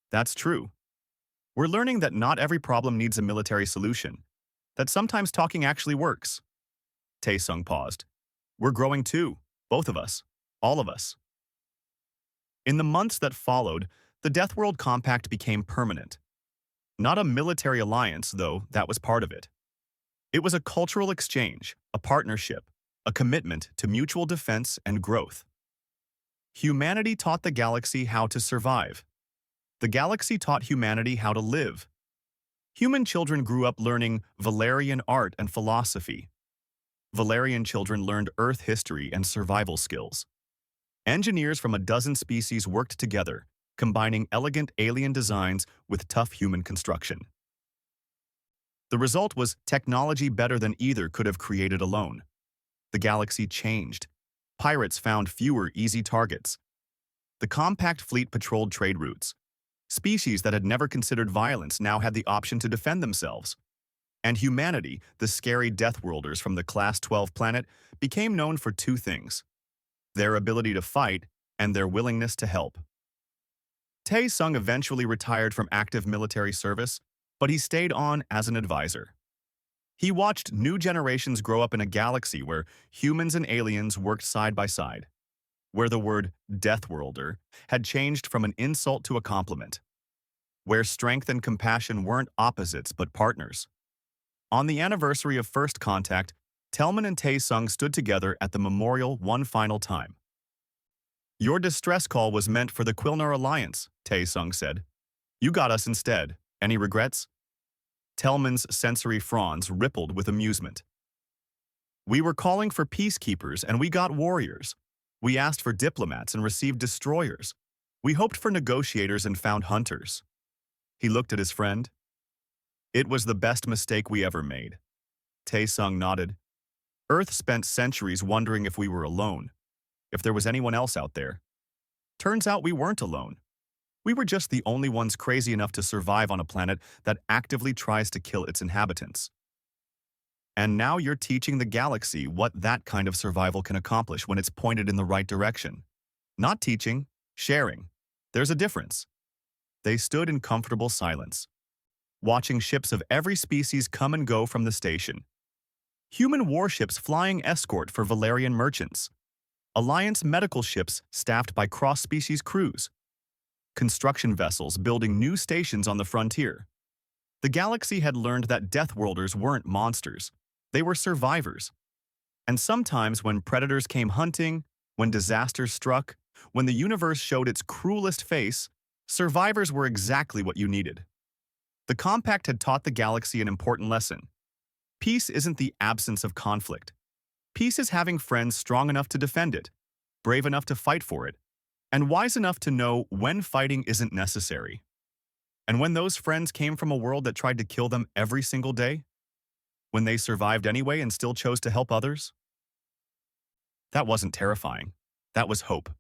[SPEAKER 1] That's true. We're learning that not every problem needs a military solution, that sometimes talking actually works." Tae-sung paused. "We're growing too, both of us, all of us." In the months that followed, the Deathworld Compact became permanent. Not a military alliance, though that was part of it. It was a cultural exchange, a partnership, a commitment to mutual defense and growth. Humanity taught the galaxy how to survive. The galaxy taught humanity how to live. Human children grew up learning Valerian art and philosophy. Valerian children learned Earth history and survival skills. Engineers from a dozen species worked together, combining elegant alien designs with tough human construction. The result was technology better than either could have created alone. The galaxy changed. Pirates found fewer easy targets. The compact fleet patrolled trade routes. Species that had never considered violence now had the option to defend themselves. And humanity, the scary Deathworlders from the Class 12 planet, became known for 2 things: their ability to fight and their willingness to help. Tae-sung eventually retired from active military service, but he stayed on as an advisor. He watched new generations grow up in a galaxy where humans and aliens worked side by side, where the word Deathworlder had changed from an insult to a compliment, where strength and compassion weren't opposites but partners. On the anniversary of first contact, Telman and Tae-sung stood together at the memorial one final time. "Your distress call was meant for the Quilnar Alliance," Tae-sung said. "You got us instead. Any regrets?" Telman's sensory fronds rippled with amusement. "We were calling for peacekeepers and we got warriors. We asked for diplomats and received destroyers. We hoped for negotiators and found hunters." He looked at his friend. "It was the best mistake we ever made." Tae-sung nodded. "Earth spent centuries wondering if we were alone, if there was anyone else out there. Turns out we weren't alone. We were just the only ones crazy enough to survive on a planet that actively tries to kill its inhabitants. And now you're teaching the galaxy what that kind of survival can accomplish when it's pointed in the right direction. Not teaching, sharing. There's a difference." They stood in comfortable silence, watching ships of every species come and go from the station. Human warships flying escort for Valerian merchants. Alliance medical ships staffed by cross-species crews. Construction vessels building new stations on the frontier. The galaxy had learned that Deathworlders weren't monsters. They were survivors. And sometimes when predators came hunting, when disasters struck, when the universe showed its cruelest face, survivors were exactly what you needed. The Compact had taught the galaxy an important lesson. Peace isn't the absence of conflict. Peace is having friends strong enough to defend it, brave enough to fight for it, and wise enough to know when fighting isn't necessary. And when those friends came from a world that tried to kill them every single day, when they survived anyway and still chose to help others, that wasn't terrifying. That was hope.